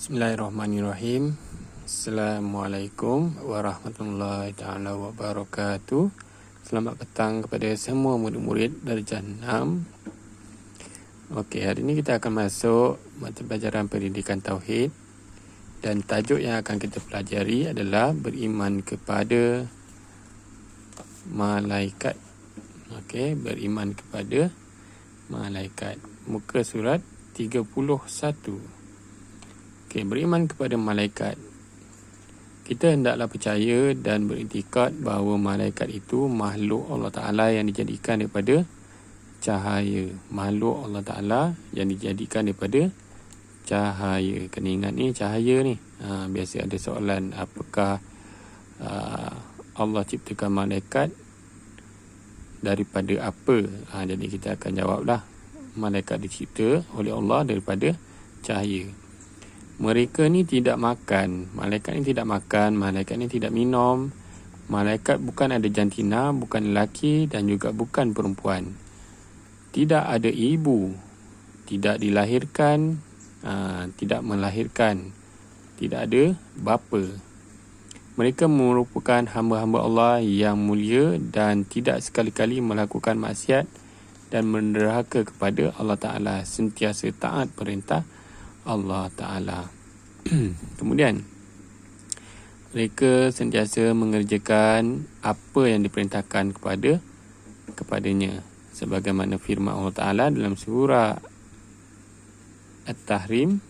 Bismillahirrahmanirrahim. Assalamualaikum warahmatullahi ta'ala wabarakatuh. Selamat petang kepada semua murid-murid darjah 6. Okey, hari ini kita akan masuk mata pelajaran pendidikan tauhid. Dan tajuk yang akan kita pelajari adalah beriman kepada malaikat. Okey, beriman kepada malaikat. Muka surat 31. Beriman kepada malaikat. Kita hendaklah percaya dan beriktikad bahawa malaikat itu makhluk Allah Ta'ala yang dijadikan daripada cahaya. Makhluk Allah Ta'ala yang dijadikan daripada cahaya. Kena ingat ni cahaya ni. Biasa ada soalan, apakah Allah ciptakan malaikat daripada apa? Jadi kita akan jawablah. Malaikat dicipta oleh Allah daripada cahaya. Mereka ni tidak makan. Malaikat ni tidak makan. Malaikat ni tidak minum. Malaikat bukan ada jantina, bukan lelaki dan juga bukan perempuan. Tidak ada ibu. Tidak dilahirkan. Tidak melahirkan. Tidak ada bapa. Mereka merupakan hamba-hamba Allah yang mulia dan tidak sekali-kali melakukan maksiat dan menderhaka kepada Allah Ta'ala. Sentiasa taat perintah Allah Ta'ala. Kemudian mereka sentiasa mengerjakan apa yang diperintahkan kepadanya, sebagaimana firman Allah Ta'ala dalam surah At-Tahrim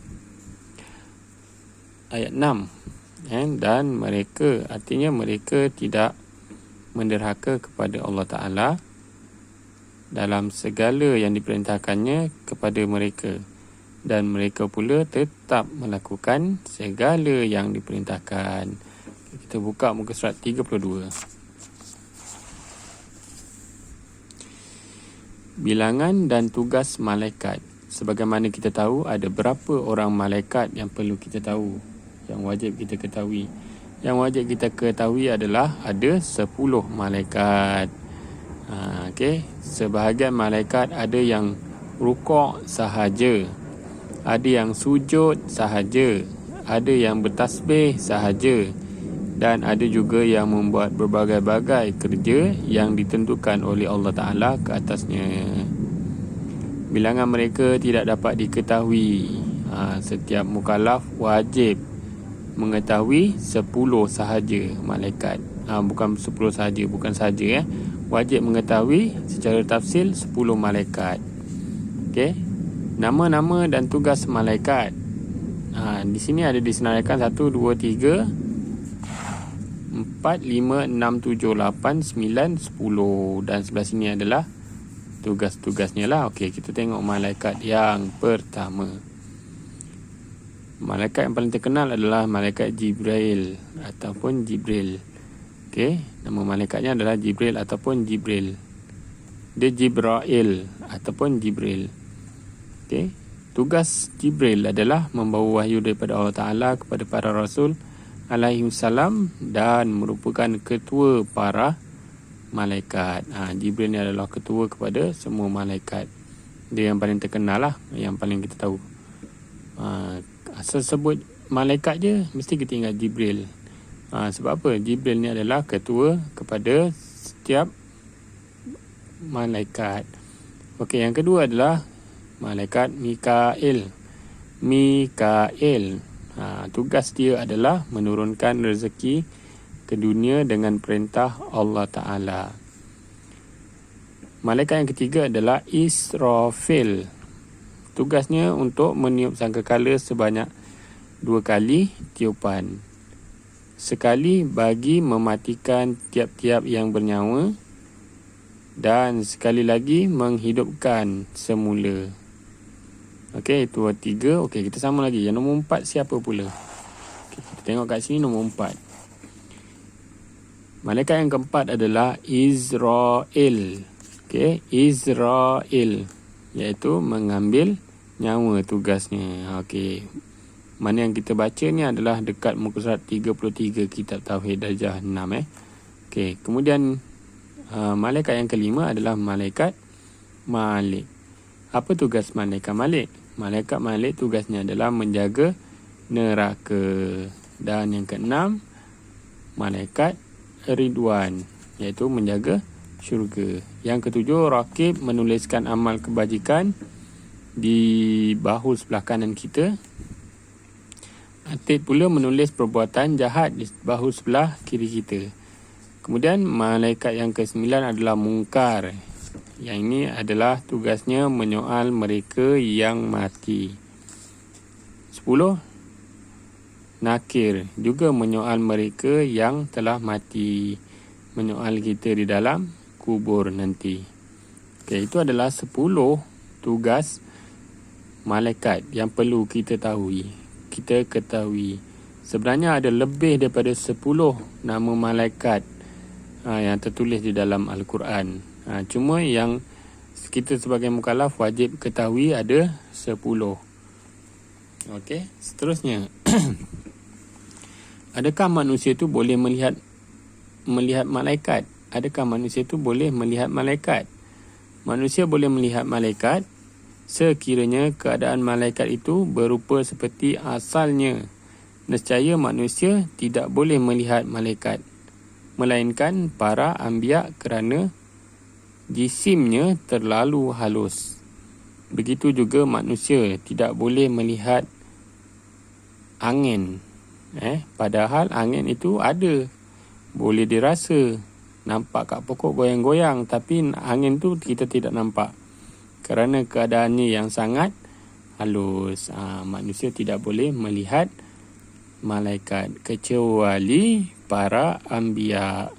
ayat 6. Dan mereka, artinya mereka tidak menderhaka kepada Allah Ta'ala dalam segala yang diperintahkannya kepada mereka. Dan mereka pula tetap melakukan segala yang diperintahkan. Kita buka muka surat 32. Bilangan dan tugas malaikat. Sebagaimana kita tahu, ada berapa orang malaikat yang perlu kita tahu, yang wajib kita ketahui. Yang wajib kita ketahui adalah ada 10 malaikat. Sebahagian malaikat ada yang rukuk sahaja, ada yang sujud sahaja, ada yang bertasbih sahaja, dan ada juga yang membuat berbagai-bagai kerja yang ditentukan oleh Allah Ta'ala ke atasnya. Bilangan mereka tidak dapat diketahui. Setiap mukallaf wajib mengetahui 10 sahaja malaikat. Bukan 10 sahaja, bukan sahaja. Wajib mengetahui secara tafsil 10 malaikat. Nama-nama dan tugas malaikat. Di sini ada disenaraikan 1, 2, 3, 4, 5, 6, 7, 8, 9, 10. Dan sebelah sini adalah tugas-tugasnya lah. Kita tengok malaikat yang pertama. Malaikat yang paling terkenal adalah malaikat Jibril ataupun Jibril. Nama malaikatnya adalah Jibril ataupun Jibril. Dia Jibrail ataupun Jibril. Tugas Jibril adalah membawa wahyu daripada Allah Ta'ala kepada para Rasul alaihissalam dan merupakan ketua para malaikat. Jibril ni adalah ketua kepada semua malaikat. Dia yang paling terkenal lah, yang paling kita tahu. Asal sebut malaikat je mesti kita ingat Jibril. Sebab apa? Jibril ni adalah ketua kepada setiap malaikat. Yang kedua adalah malaikat Mikail. Tugas dia adalah menurunkan rezeki ke dunia dengan perintah Allah Ta'ala. Malaikat yang ketiga adalah Israfil. Tugasnya untuk meniup sangkakala sebanyak 2 kali tiupan. Sekali bagi mematikan tiap-tiap yang bernyawa dan sekali lagi menghidupkan semula. Itu 3. Kita sama lagi. Yang nombor 4 siapa pula? Kita tengok kat sini nombor 4. Malaikat yang keempat adalah Israel. Israel, iaitu mengambil nyawa tugasnya. Mana yang kita baca ni adalah dekat muka surat 33 kitab Tauhid darjah 6. Kemudian malaikat yang kelima adalah malaikat Malik. Apa tugas malaikat Malik? Malaikat Malik tugasnya adalah menjaga neraka. Dan yang keenam, malaikat Ridwan, iaitu menjaga syurga. Yang ketujuh, rakib menuliskan amal kebajikan di bahu sebelah kanan kita. Atid pula menulis perbuatan jahat di bahu sebelah kiri kita. Kemudian malaikat yang ke-9 adalah mungkar. Yang ini adalah tugasnya menyoal mereka yang mati. 10. Nakir juga menyoal mereka yang telah mati. Menyoal kita di dalam kubur nanti. Okay, itu adalah 10 tugas malaikat yang perlu kita ketahui. Sebenarnya ada lebih daripada 10 nama malaikat yang tertulis di dalam Al-Quran. Cuma yang kita sebagai mukallaf wajib ketahui ada 10. Okey, seterusnya. Adakah manusia itu boleh melihat malaikat? Adakah manusia itu boleh melihat malaikat? Manusia boleh melihat malaikat sekiranya keadaan malaikat itu berupa seperti asalnya. Nescaya manusia tidak boleh melihat malaikat, melainkan para anbiya kerana jisimnya terlalu halus. Begitu juga manusia tidak boleh melihat angin. Padahal angin itu ada, boleh dirasa, nampak kat pokok goyang-goyang, tapi angin tu kita tidak nampak kerana keadaannya yang sangat halus. Manusia tidak boleh melihat malaikat kecuali para anbiya.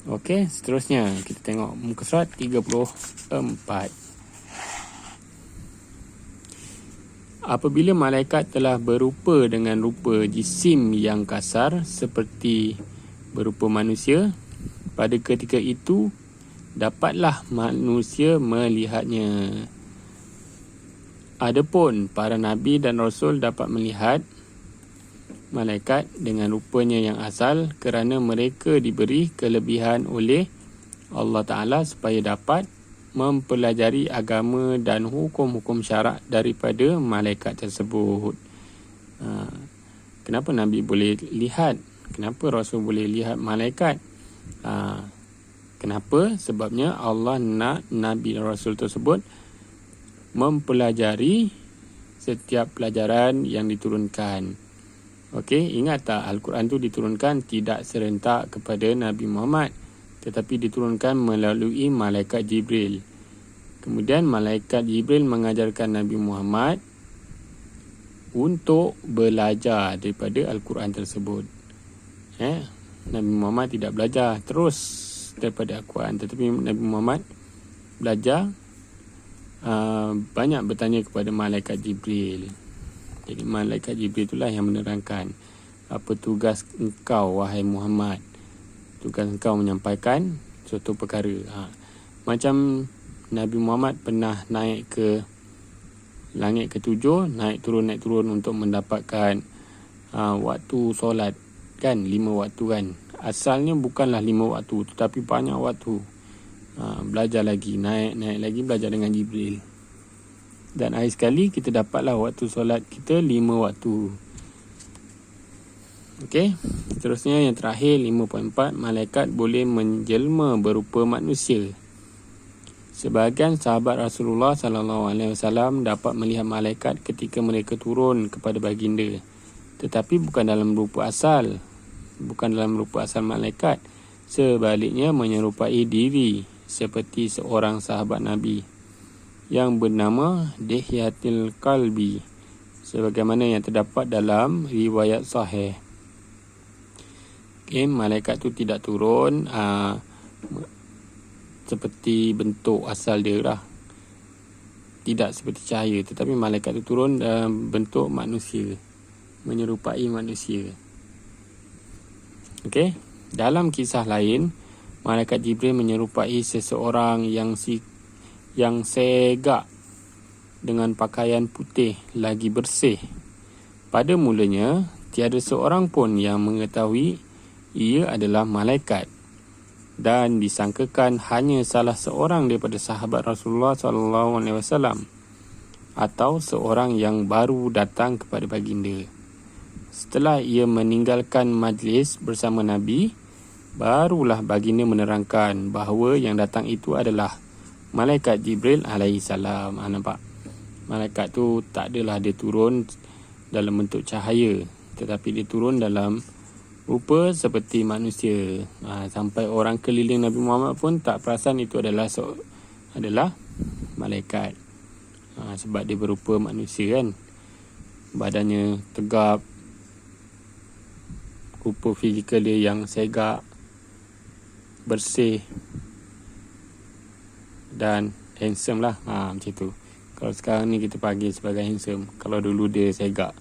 Okey, seterusnya kita tengok muka surat 34. Apabila malaikat telah berupa dengan rupa jisim yang kasar seperti berupa manusia, pada ketika itu dapatlah manusia melihatnya. Adapun para nabi dan rasul dapat melihat malaikat dengan rupanya yang asal kerana mereka diberi kelebihan oleh Allah Ta'ala supaya dapat mempelajari agama dan hukum-hukum syarak daripada malaikat tersebut. Kenapa Nabi boleh lihat? Kenapa Rasul boleh lihat malaikat? Kenapa? Sebabnya Allah nak Nabi dan Rasul tersebut mempelajari setiap pelajaran yang diturunkan. Okey, ingat tak Al-Quran tu diturunkan tidak serentak kepada Nabi Muhammad, tetapi diturunkan melalui malaikat Jibril. Kemudian malaikat Jibril mengajarkan Nabi Muhammad untuk belajar daripada Al-Quran tersebut. Nabi Muhammad tidak belajar terus daripada Al-Quran, tetapi Nabi Muhammad belajar banyak bertanya kepada malaikat Jibril. Jadi malaikat Jibril itulah yang menerangkan apa tugas engkau wahai Muhammad. Tugas engkau menyampaikan suatu perkara. Macam Nabi Muhammad pernah naik ke langit ke-7, naik turun untuk mendapatkan waktu solat kan, 5 waktu kan. Asalnya bukanlah 5 waktu tetapi banyak waktu. Belajar lagi, naik lagi belajar dengan Jibril. Dan akhir sekali kita dapatlah waktu solat kita 5 waktu. Okey, seterusnya yang terakhir 5.4, malaikat boleh menjelma berupa manusia. Sebahagian sahabat Rasulullah SAW dapat melihat malaikat ketika mereka turun kepada baginda, tetapi bukan dalam rupa asal malaikat. Sebaliknya menyerupai diri seperti seorang sahabat Nabi yang bernama Dihyatul Kalbi, sebagaimana yang terdapat dalam riwayat sahih. Okay, malaikat tu tidak turun seperti bentuk asal dia lah, tidak seperti cahaya, tetapi malaikat tu turun dalam bentuk manusia, menyerupai manusia. Okey, dalam kisah lain, malaikat Jibril menyerupai seseorang yang segak dengan pakaian putih lagi bersih. Pada mulanya, tiada seorang pun yang mengetahui ia adalah malaikat, dan disangkakan hanya salah seorang daripada sahabat Rasulullah SAW atau seorang yang baru datang kepada baginda. Setelah ia meninggalkan majlis bersama Nabi, barulah baginda menerangkan bahawa yang datang itu adalah Malaikat Jibril alaihissalam. Nampak? Malaikat tu tak adalah dia turun dalam bentuk cahaya, tetapi dia turun dalam rupa seperti manusia. Sampai orang keliling Nabi Muhammad pun tak perasan itu adalah malaikat. Sebab dia berupa manusia kan. Badannya tegap, rupa fizikal dia yang segak, bersih dan handsome lah. Macam tu. Kalau sekarang ni kita panggil sebagai handsome. Kalau dulu dia segak.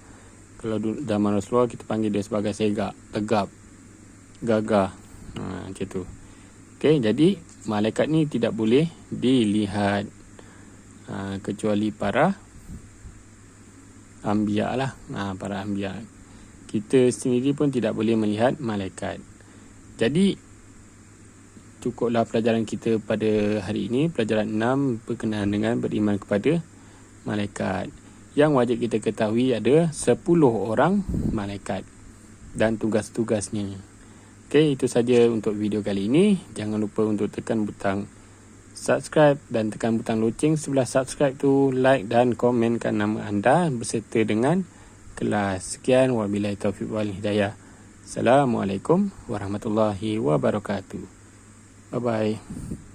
Kalau zaman Rasulullah kita panggil dia sebagai segak, tegap, gagah. Macam tu. Okey, jadi malaikat ni tidak boleh dilihat kecuali para anbiya lah. Para anbiya. Kita sendiri pun tidak boleh melihat malaikat. Jadi cukuplah pelajaran kita pada hari ini. Pelajaran 6 berkenaan dengan beriman kepada malaikat. Yang wajib kita ketahui ada 10 orang malaikat dan tugas-tugasnya. Okey, itu saja untuk video kali ini. Jangan lupa untuk tekan butang subscribe dan tekan butang loceng sebelah subscribe tu, like dan komenkan nama anda beserta dengan kelas. Sekian, wabillahi taufiq wal hidayah. Assalamualaikum warahmatullahi wabarakatuh. Bye bye.